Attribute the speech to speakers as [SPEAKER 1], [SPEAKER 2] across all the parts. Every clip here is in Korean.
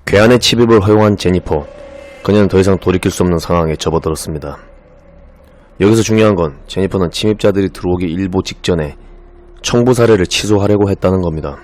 [SPEAKER 1] 괴한의 침입을 허용한 제니퍼. 그녀는 더 이상 돌이킬 수 없는 상황에 접어들었습니다. 여기서 중요한 건 제니퍼는 침입자들이 들어오기 일보 직전에 청부 사례를 취소하려고 했다는 겁니다.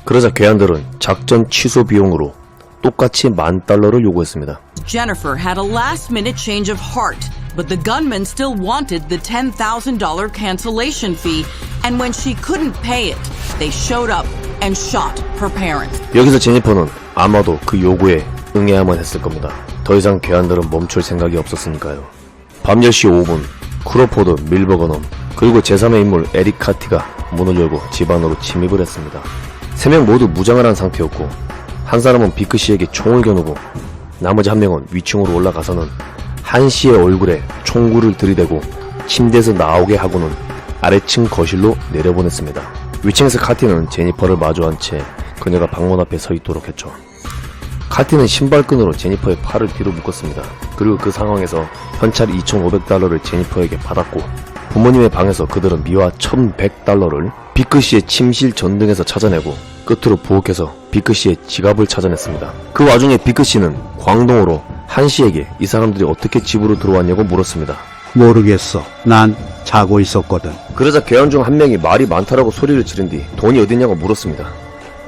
[SPEAKER 1] 그러자 괴한들은 작전 취소 비용으로 똑같이 $10,000를 요구했습니다.
[SPEAKER 2] Jennifer had a last-minute change of heart, but the gunman still wanted the $10,000 cancellation fee, and when she couldn't pay it, they showed up and shot her parents.
[SPEAKER 1] 여기서 제니퍼는 아마도 그 요구에 응해야만 했을 겁니다. 더 이상 괴한들은 멈출 생각이 없었으니까요. 밤 10시 5분, 크로포드, 밀버거넘, 그리고 제3의 인물 에릭 카티가 문을 열고 집 안으로 침입을 했습니다. 3명 모두 무장을 한 상태였고 한 사람은 비크 씨에게 총을 겨누고 나머지 한 명은 위층으로 올라가서는 한 씨의 얼굴에 총구를 들이대고 침대에서 나오게 하고는 아래층 거실로 내려보냈습니다. 위층에서 카티는 제니퍼를 마주한 채 그녀가 방문 앞에 서 있도록 했죠. 카티는 신발끈으로 제니퍼의 팔을 뒤로 묶었습니다. 그리고 그 상황에서 현찰 $2,500를 제니퍼에게 받았고 부모님의 방에서 그들은 미화 $1,100를 비크 씨의 침실 전등에서 찾아내고 끝으로 부엌에서 비크 씨의 지갑을 찾아냈습니다. 그 와중에 비크 씨는 광동으로 한 씨에게 이 사람들이 어떻게 집으로 들어왔냐고 물었습니다.
[SPEAKER 3] 모르겠어. 난 자고 있었거든.
[SPEAKER 1] 그러자 괴한 중 한 명이 말이 많다라고 소리를 지른 뒤 돈이 어딨냐고 물었습니다.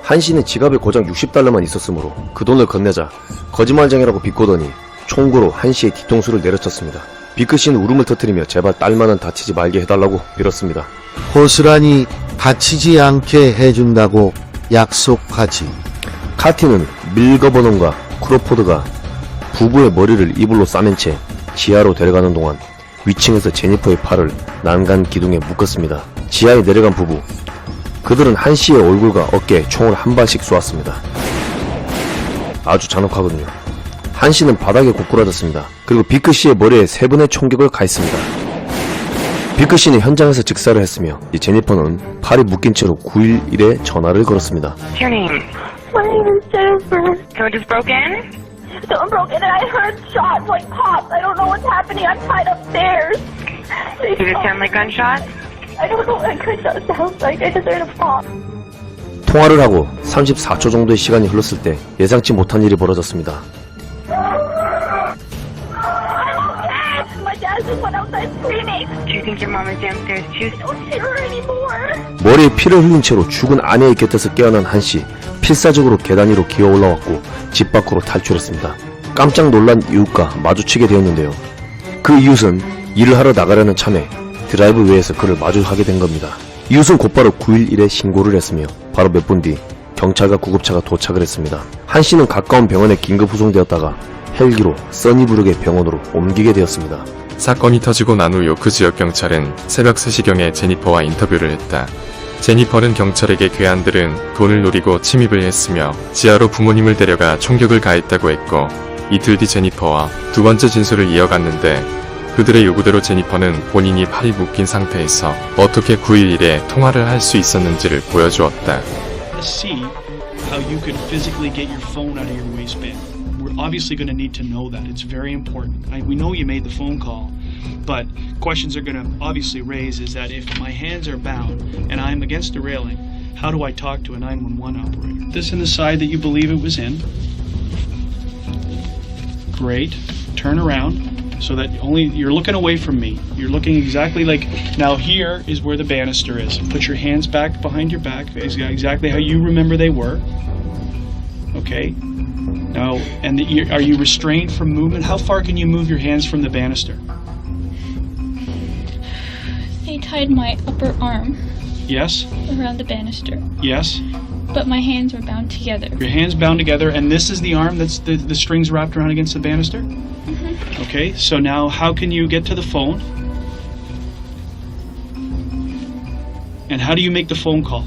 [SPEAKER 1] 한 씨는 지갑에 고작 $60만 있었으므로 그 돈을 건네자 거짓말쟁이라고 비꼬더니 총구로 한 씨의 뒤통수를 내려쳤습니다. 비크 씨는 울음을 터뜨리며 제발 딸만은 다치지 말게 해달라고 빌었습니다.
[SPEAKER 3] 호스라니 다치지 않게 해준다고 약속하지.
[SPEAKER 1] 카티는 밀거버넌과 크로포드가 부부의 머리를 이불로 싸맨 채 지하로 데려가는 동안 위층에서 제니퍼의 팔을 난간 기둥에 묶었습니다. 지하에 내려간 부부. 그들은 한 씨의 얼굴과 어깨에 총을 한 발씩 쏘았습니다. 아주 잔혹하거든요. 한 씨는 바닥에 고꾸라졌습니다. 그리고 비크 씨의 머리에 3번의 총격을 가했습니다. 비크 씨는 현장에서 즉사를 했으며 제니퍼는 팔이 묶인 채로 911에 전화를 걸었습니다.
[SPEAKER 4] What's your name?
[SPEAKER 5] My name is Jennifer.
[SPEAKER 4] Someone just broke in?
[SPEAKER 5] Someone broke in and I heard shots like pops. I don't know what's happening. I'm tied upstairs.
[SPEAKER 4] Did it sound like gunshots?
[SPEAKER 5] I don't know what gunshot sounds like. I just heard a pop.
[SPEAKER 1] 통화를 하고 34초 정도의 시간이 흘렀을 때 예상치 못한 일이 벌어졌습니다.
[SPEAKER 5] My dad just went outside screaming.
[SPEAKER 4] Do you think your mom is downstairs too?
[SPEAKER 5] Don't shoot her anymore.
[SPEAKER 1] 머리에 피를 흘린 채로 죽은 아내의 곁에서 깨어난 한씨. 필사적으로 계단 위로 기어 올라왔고 집 밖으로 탈출했습니다. 깜짝 놀란 이웃과 마주치게 되었는데요. 그 이웃은 일을 하러 나가려는 참에 드라이브웨이에서 그를 마주하게 된 겁니다. 이웃은 곧바로 911에 신고를 했으며 바로 몇 분 뒤 경찰과 구급차가 도착을 했습니다. 한씨는 가까운 병원에 긴급 후송되었다가 헬기로 써니브룩의 병원으로 옮기게 되었습니다.
[SPEAKER 6] 사건이 터지고 난 후 요크 지역 경찰은 새벽 3시경에 제니퍼와 인터뷰를 했다. 제니퍼는 경찰에게 괴한들은 돈을 노리고 침입을 했으며 지하로 부모님을 데려가 총격을 가했다고 했고 이틀 뒤 제니퍼와 두 번째 진술을 이어갔는데 그들의 요구대로 제니퍼는 본인이 팔이 묶인 상태에서 어떻게 911에 통화를 할 수 있었는지를 보여주었다.
[SPEAKER 7] See how you could physically get your phone out of your waistband. We're obviously going to need to know that. It's very important. We know you made the phone call, but questions are going to obviously raise is that if my hands are bound and I'm against the railing, how do I talk to a 911 operator? This in the side that you believe it was in. Great. Turn around. So that you're looking away from me. You're looking exactly like, now here is where the banister is. Put your hands back behind your back, exactly how you remember they were. Okay. Now, and are you restrained from movement? How far can you move your hands from the banister?
[SPEAKER 8] They tied my upper arm
[SPEAKER 7] Yes.
[SPEAKER 8] around the banister,
[SPEAKER 7] Yes.
[SPEAKER 8] but my hands were bound together.
[SPEAKER 7] Your hands bound together, and this is the arm that's the strings wrapped around against the banister? Okay, so now how can you get to the phone? And how do you make the phone call?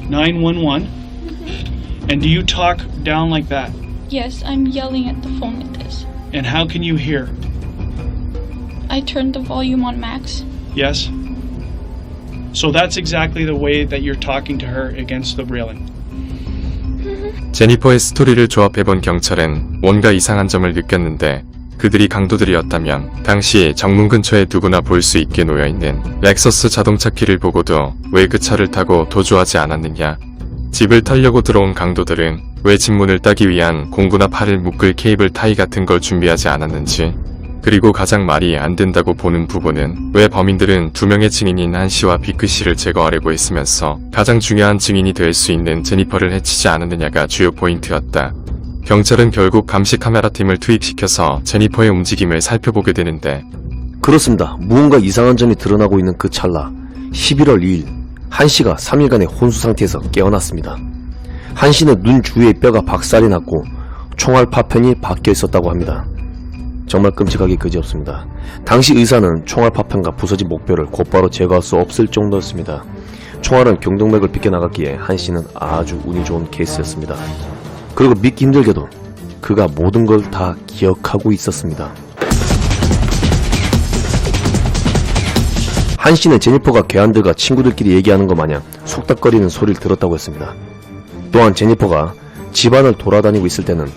[SPEAKER 7] 911? And do you talk down like that?
[SPEAKER 8] Yes, I'm yelling at the phone like this.
[SPEAKER 7] And how can you hear?
[SPEAKER 8] I turned the volume on max.
[SPEAKER 7] Yes? So that's exactly the way that you're talking to her against the railing.
[SPEAKER 6] 제니퍼의 스토리를 조합해본 경찰은 뭔가 이상한 점을 느꼈는데 그들이 강도들이었다면 당시 정문 근처에 누구나 볼 수 있게 놓여있는 렉서스 자동차 키를 보고도 왜 그 차를 타고 도주하지 않았느냐. 집을 털려고 들어온 강도들은 왜 집 문을 따기 위한 공구나 팔을 묶을 케이블 타이 같은 걸 준비하지 않았는지, 그리고 가장 말이 안 된다고 보는 부분은 왜 범인들은 두 명의 증인인 한 씨와 비크 씨를 제거하려고 했으면서 가장 중요한 증인이 될 수 있는 제니퍼를 해치지 않았느냐가 주요 포인트였다. 경찰은 결국 감시 카메라 팀을 투입시켜서 제니퍼의 움직임을 살펴보게 되는데,
[SPEAKER 1] 그렇습니다. 무언가 이상한 점이 드러나고 있는 그 찰나 11월 2일 한 씨가 3일간의 혼수 상태에서 깨어났습니다. 한 씨는 눈 주위에 뼈가 박살이 났고 총알 파편이 박혀 있었다고 합니다. 정말 끔찍하기 그지없습니다. 당시 의사는 총알 파편과 부서진 목뼈를 곧바로 제거할 수 없을 정도였습니다. 총알은 경동맥을 빗겨나갔기에 한 씨는 아주 운이 좋은 케이스였습니다. 그리고 믿기 힘들게도 그가 모든 걸 다 기억하고 있었습니다. 한 씨는 제니퍼가 괴한들과 친구들끼리 얘기하는 것 마냥 속닥거리는 소리를 들었다고 했습니다. 또한 제니퍼가 집안을 돌아다니고 있을 때는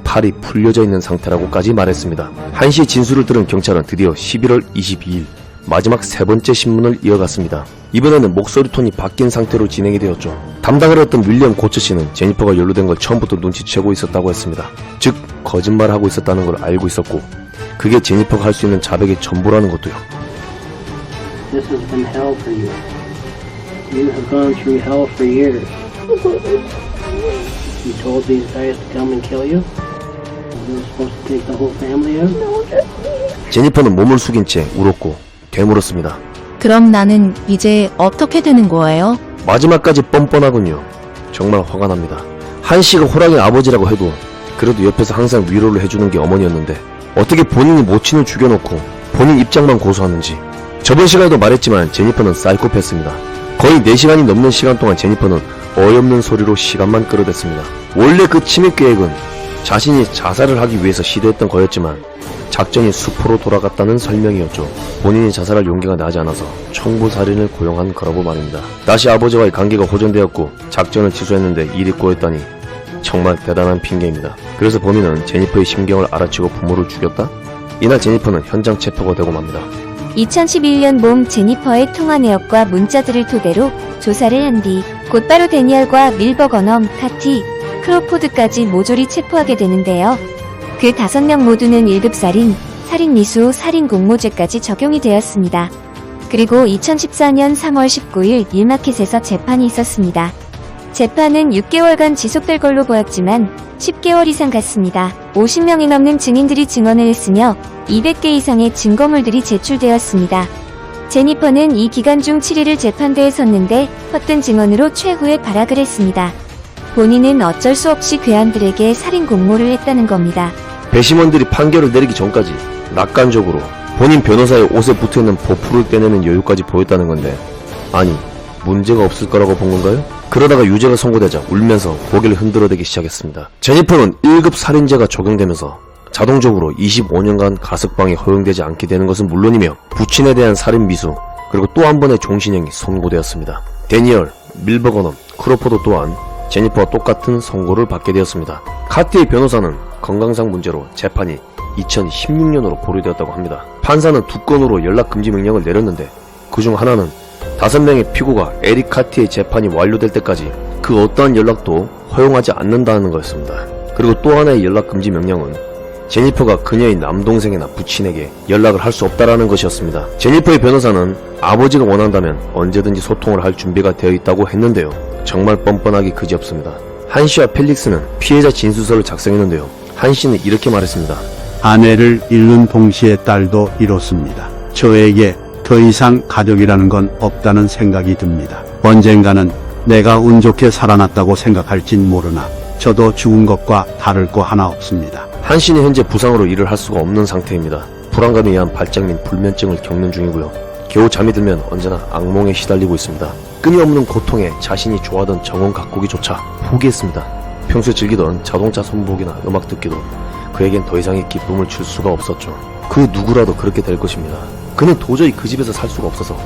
[SPEAKER 1] 팔이 풀려져 있는 상태라고까지 말했습니다. 한 씨의 진술을 들은 경찰은 드디어 11월 22일 마지막 세 번째 신문을 이어갔습니다. 이번에는 목소리 톤이 바뀐 상태로 진행이 되었죠. 담당을 했던 윌리엄 고처 씨는 제니퍼가 연루된 걸 처음부터 눈치채고 있었다고 했습니다. 즉 거짓말을 하고 있었다는 걸 알고 있었고 그게 제니퍼가 할 수 있는 자백의 전부라는 것도요.
[SPEAKER 9] This has been hell for you. You have gone through hell for years. You told these guys to come and kill you? You were supposed to take the whole family out?
[SPEAKER 1] 제니퍼는 몸을 숙인 채 울었고 되물었습니다.
[SPEAKER 10] 그럼 나는 이제 어떻게 되는 거예요?
[SPEAKER 1] 마지막까지 뻔뻔하군요. 정말 화가 납니다. 한 씨가 호랑이 아버지라고 해도 그래도 옆에서 항상 위로를 해주는 게 어머니였는데 어떻게 본인이 모친을 죽여놓고 본인 입장만 고수하는지. 저번 시간에도 말했지만 제니퍼는 사이코패스입니다. 거의 4시간이 넘는 시간 동안 제니퍼는 어이없는 소리로 시간만 끌어댔습니다. 원래 그 침입 계획은 자신이 자살을 하기 위해서 시도했던 거였지만 작전이 수포로 돌아갔다는 설명이었죠. 본인이 자살할 용기가 나지 않아서 청부살인을 고용한 거라고 말입니다. 다시 아버지와의 관계가 호전되었고 작전을 취소했는데 일이 꼬였다니 정말 대단한 핑계입니다. 그래서 범인은 제니퍼의 심경을 알아채고 부모를 죽였다? 이날 제니퍼는 현장 체포가 되고 맙니다.
[SPEAKER 11] 2011년 봄 제니퍼의 통화 내역과 문자들을 토대로 조사를 한 뒤 곧바로 데니얼과 밀버거넘, 카티, 크로포드까지 모조리 체포하게 되는데요. 그 5명 모두는 1급 살인, 살인미수, 살인공모죄까지 적용이 되었습니다. 그리고 2014년 3월 19일 일마켓에서 재판이 있었습니다. 재판은 6개월간 지속될 걸로 보였지만 10개월 이상 갔습니다. 50명이 넘는 증인들이 증언을 했으며 200개 이상의 증거물들이 제출되었습니다. 제니퍼는 이 기간 중 7일을 재판대에 섰는데 헛된 증언으로 최후의 발악을 했습니다. 본인은 어쩔 수 없이 괴한들에게 살인 공모를 했다는 겁니다.
[SPEAKER 1] 배심원들이 판결을 내리기 전까지 낙관적으로 본인 변호사의 옷에 붙어있는 보풀을 떼내는 여유까지 보였다는 건데 아니 문제가 없을 거라고 본 건가요? 그러다가 유죄가 선고되자 울면서 고개를 흔들어대기 시작했습니다. 제니퍼는 1급 살인죄가 적용되면서 자동적으로 25년간 가석방이 허용되지 않게 되는 것은 물론이며 부친에 대한 살인 미수 그리고 또 한 번의 종신형이 선고되었습니다. 데니얼, 밀버거넘, 크로포드 또한 제니퍼와 똑같은 선고를 받게 되었습니다. 카티의 변호사는 건강상 문제로 재판이 2016년으로 보류되었다고 합니다. 판사는 2건으로 연락금지 명령을 내렸는데 그중 하나는 5명의 피고가 에릭 카티의 재판이 완료될 때까지 그 어떠한 연락도 허용하지 않는다는 거였습니다. 그리고 또 하나의 연락금지 명령은 제니퍼가 그녀의 남동생이나 부친에게 연락을 할 수 없다라는 것이었습니다. 제니퍼의 변호사는 아버지가 원한다면 언제든지 소통을 할 준비가 되어 있다고 했는데요. 정말 뻔뻔하기 그지없습니다. 한 씨와 펠릭스는 피해자 진술서를 작성했는데요. 한 씨는 이렇게 말했습니다.
[SPEAKER 3] 아내를 잃는 동시에 딸도 잃었습니다. 저에게 더 이상 가족이라는 건 없다는 생각이 듭니다. 언젠가는 내가 운 좋게 살아났다고 생각할진 모르나 저도 죽은 것과 다를 거 하나 없습니다.
[SPEAKER 1] 한 씨는 현재 부상으로 일을 할 수가 없는 상태입니다. 불안감에 의한 발작민 불면증을 겪는 중이고요. 겨우 잠이 들면 언제나 악몽에 시달리고 있습니다. 끊임없는 고통에 자신이 좋아하던 정원 가꾸기조차 포기했습니다. 평소에 즐기던 자동차 손보기나 음악 듣기도 그에겐 더 이상의 기쁨을 줄 수가 없었죠. 그 누구라도 그렇게 될 것입니다. 그는 도저히 그 집에서 살 수가 없어서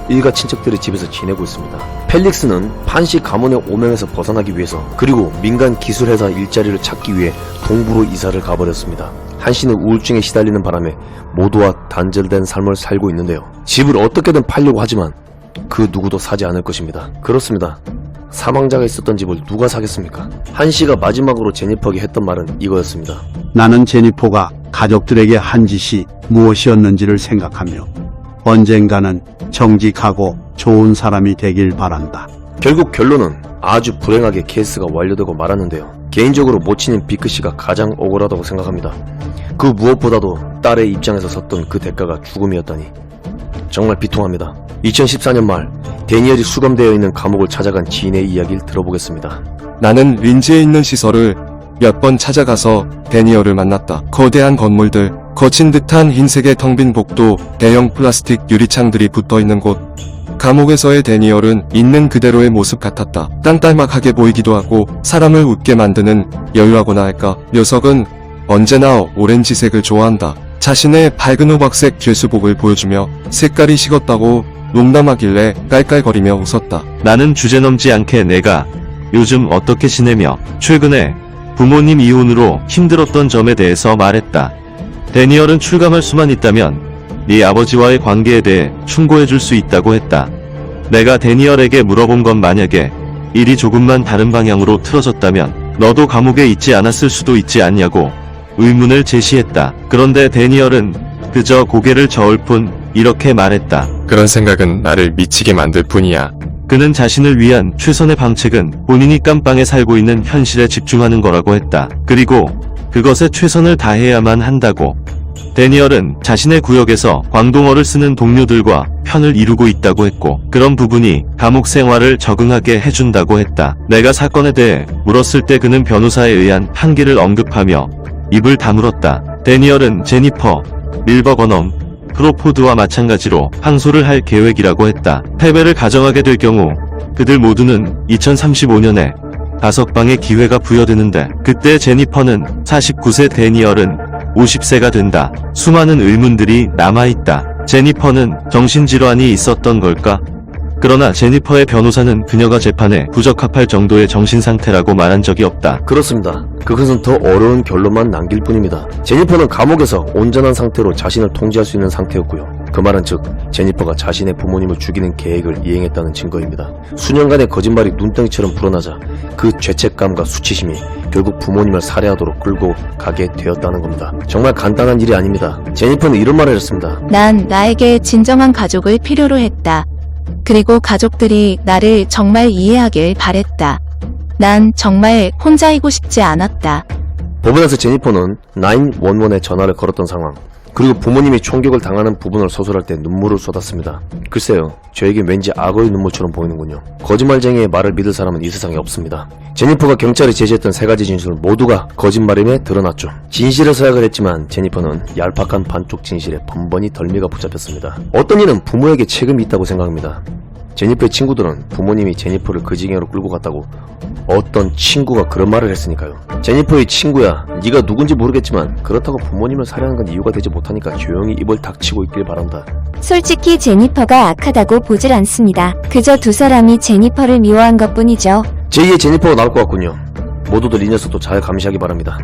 [SPEAKER 1] 일가 친척들의 집에서 지내고 있습니다. 펠릭스는 판씨 가문의 오명에서 벗어나기 위해서 그리고 민간 기술회사 일자리를 찾기 위해 동부로 이사를 가버렸습니다. 한씨는 우울증에 시달리는 바람에 모두와 단절된 삶을 살고 있는데요. 집을 어떻게든 팔려고 하지만 그 누구도 사지 않을 것입니다. 그렇습니다. 사망자가 있었던 집을 누가 사겠습니까? 한씨가 마지막으로 제니퍼에게 했던 말은 이거였습니다.
[SPEAKER 3] 나는 제니퍼가 가족들에게 한 짓이 무엇이었는지를 생각하며 언젠가는 정직하고 좋은 사람이 되길 바란다.
[SPEAKER 1] 결국 결론은 아주 불행하게 케이스가 완료되고 말았는데요. 개인적으로 모친인 비크씨가 가장 억울하다고 생각합니다. 그 무엇보다도 딸의 입장에서 섰던 그 대가가 죽음이었다니 정말 비통합니다. 2014년 말 데니얼이 수감되어 있는 감옥을 찾아간 지인의 이야기를 들어보겠습니다.
[SPEAKER 12] 나는 린지에 있는 시설을 몇 번 찾아가서 데니얼을 만났다. 거대한 건물들, 거친 듯한 흰색의 텅 빈 복도, 대형 플라스틱 유리창들이 붙어있는 곳. 감옥에서의 데니얼은 있는 그대로의 모습 같았다. 딴딴막하게 보이기도 하고 사람을 웃게 만드는 여유하고나 할까. 녀석은 언제나 오렌지색을 좋아한다. 자신의 밝은 호박색 죄수복을 보여주며 색깔이 식었다고 농담하길래 깔깔거리며 웃었다.
[SPEAKER 13] 나는 주제넘지 않게 내가 요즘 어떻게 지내며 최근에 부모님 이혼으로 힘들었던 점에 대해서 말했다. 데니얼은 출감할 수만 있다면 네 아버지와의 관계에 대해 충고해줄 수 있다고 했다. 내가 데니얼에게 물어본 건 만약에 일이 조금만 다른 방향으로 틀어졌다면 너도 감옥에 있지 않았을 수도 있지 않냐고 의문을 제시했다. 그런데 데니얼은 그저 고개를 저을 뿐 이렇게 말했다.
[SPEAKER 6] 그런 생각은 나를 미치게 만들 뿐이야.
[SPEAKER 13] 그는 자신을 위한 최선의 방책은 본인이 깜빵에 살고 있는 현실에 집중하는 거라고 했다. 그리고 그것에 최선을 다해야만 한다고. 데니얼은 자신의 구역에서 광동어를 쓰는 동료들과 편을 이루고 있다고 했고 그런 부분이 감옥 생활을 적응하게 해준다고 했다. 내가 사건에 대해 물었을 때 그는 변호사에 의한 판결을 언급하며 입을 다물었다. 데니얼은 제니퍼, 밀버거넘, 크로포드와 마찬가지로 항소를 할 계획이라고 했다. 패배를 가정하게 될 경우 그들 모두는 2035년에 다석방의 기회가 부여되는데 그때 제니퍼는 49세, 데니얼은 50세가 된다. 수많은 의문들이 남아있다. 제니퍼는 정신질환이 있었던 걸까? 그러나 제니퍼의 변호사는 그녀가 재판에 부적합할 정도의 정신상태라고 말한 적이 없다.
[SPEAKER 1] 그렇습니다. 그것은 더 어려운 결론만 남길 뿐입니다. 제니퍼는 감옥에서 온전한 상태로 자신을 통제할 수 있는 상태였고요. 그 말은 즉 제니퍼가 자신의 부모님을 죽이는 계획을 이행했다는 증거입니다. 수년간의 거짓말이 눈덩이처럼 불어나자 그 죄책감과 수치심이 결국 부모님을 살해하도록 끌고 가게 되었다는 겁니다. 정말 간단한 일이 아닙니다. 제니퍼는 이런 말을 했습니다.
[SPEAKER 10] 난 나에게 진정한 가족을 필요로 했다. 그리고 가족들이 나를 정말 이해하길 바랬다. 난 정말 혼자이고 싶지 않았다.
[SPEAKER 1] 법원에서 제니퍼는 911에 전화를 걸었던 상황, 그리고 부모님이 총격을 당하는 부분을 서술할 때 눈물을 쏟았습니다. 글쎄요, 저에겐 왠지 악어의 눈물처럼 보이는군요. 거짓말쟁이의 말을 믿을 사람은 이 세상에 없습니다. 제니퍼가 경찰에 제시했던 세 가지 진술 모두가 거짓말임에 드러났죠. 진실을 서약을 했지만 제니퍼는 얄팍한 반쪽 진실에 번번이 덜미가 붙잡혔습니다. 어떤 이는 부모에게 책임이 있다고 생각합니다. 제니퍼의 친구들은 부모님이 제니퍼를 그 지경으로 끌고 갔다고 어떤 친구가 그런 말을 했으니까요. 제니퍼의 친구야, 네가 누군지 모르겠지만 그렇다고 부모님을 살해하는 건 이유가 되지 못하니까 조용히 입을 닥치고 있길 바란다.
[SPEAKER 11] 솔직히 제니퍼가 악하다고 보질 않습니다. 그저 두 사람이 제니퍼를 미워한 것뿐이죠.
[SPEAKER 1] 제2의 제니퍼가 나올 것 같군요. 모두들 이 녀석도 잘 감시하기 바랍니다.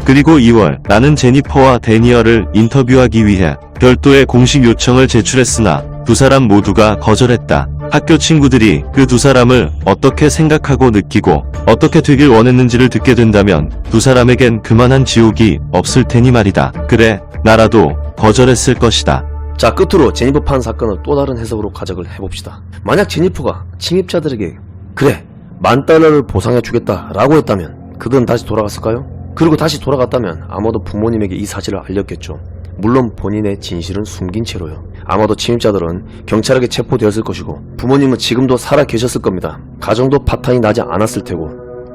[SPEAKER 13] 그리고 2월 나는 제니퍼와 데니얼을 인터뷰하기 위해 별도의 공식 요청을 제출했으나 두 사람 모두가 거절했다. 학교 친구들이 그 두 사람을 어떻게 생각하고 느끼고 어떻게 되길 원했는지를 듣게 된다면 두 사람에겐 그만한 지옥이 없을 테니 말이다. 그래, 나라도 거절했을 것이다.
[SPEAKER 1] 자, 끝으로 제니퍼 판 사건을 또 다른 해석으로 가작을 해봅시다. 만약 제니퍼가 침입자들에게 그래, $10,000를 보상해주겠다 라고 했다면 그들은 다시 돌아갔을까요? 그리고 다시 돌아갔다면 아마도 부모님에게 이 사실을 알렸겠죠. 물론 본인의 진실은 숨긴 채로요. 아마도 침입자들은 경찰에게 체포되었을 것이고 부모님은 지금도 살아 계셨을 겁니다. 가정도 파탄이 나지 않았을 테고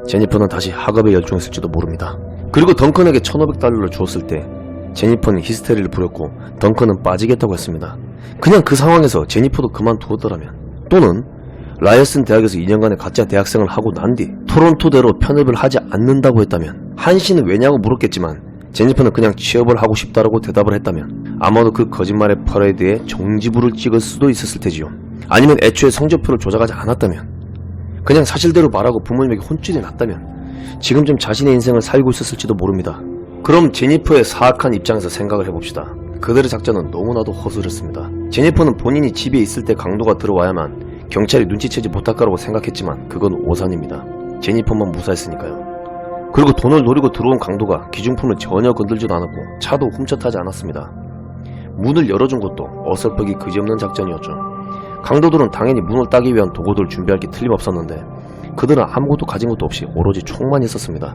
[SPEAKER 1] 제니퍼는 다시 학업에 열중했을지도 모릅니다. 그리고 덩컨에게 $1,500를 주었을 때 제니퍼는 히스테리를 부렸고 덩컨은 빠지겠다고 했습니다. 그냥 그 상황에서 제니퍼도 그만두었더라면, 또는 라이어슨 대학에서 2년간의 가짜 대학생을 하고 난 뒤 토론토대로 편입을 하지 않는다고 했다면, 한씨는 왜냐고 물었겠지만 제니퍼는 그냥 취업을 하고 싶다라고 대답을 했다면 아마도 그 거짓말의 퍼레이드에 정지부를 찍을 수도 있었을 테지요. 아니면 애초에 성적표를 조작하지 않았다면, 그냥 사실대로 말하고 부모님에게 혼쭐이 났다면 지금쯤 자신의 인생을 살고 있었을지도 모릅니다. 그럼 제니퍼의 사악한 입장에서 생각을 해봅시다. 그들의 작전은 너무나도 허술했습니다. 제니퍼는 본인이 집에 있을 때 강도가 들어와야만 경찰이 눈치채지 못할 거라고 생각했지만 그건 오산입니다. 제니퍼만 무사했으니까요. 그리고 돈을 노리고 들어온 강도가 기중품을 전혀 건들지도 않았고 차도 훔쳐타지 않았습니다. 문을 열어준 것도 어설프기 그지없는 작전이었죠. 강도들은 당연히 문을 따기 위한 도구들을 준비할 게 틀림없었는데 그들은 아무것도 가진 것도 없이 오로지 총만 있었습니다.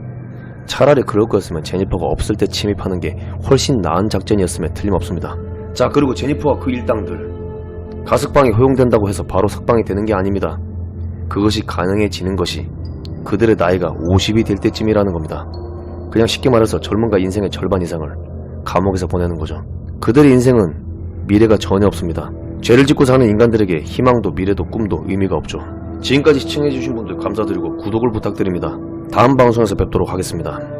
[SPEAKER 1] 차라리 그럴 거였으면 제니퍼가 없을 때 침입하는 게 훨씬 나은 작전이었음에 틀림없습니다. 자, 그리고 제니퍼와 그 일당들, 가석방이 허용된다고 해서 바로 석방이 되는 게 아닙니다. 그것이 가능해지는 것이 그들의 나이가 50이 될 때쯤이라는 겁니다. 그냥 쉽게 말해서 젊은가 인생의 절반 이상을 감옥에서 보내는 거죠. 그들의 인생은 미래가 전혀 없습니다. 죄를 짓고 사는 인간들에게 희망도 미래도 꿈도 의미가 없죠. 지금까지 시청해주신 분들 감사드리고 구독을 부탁드립니다. 다음 방송에서 뵙도록 하겠습니다.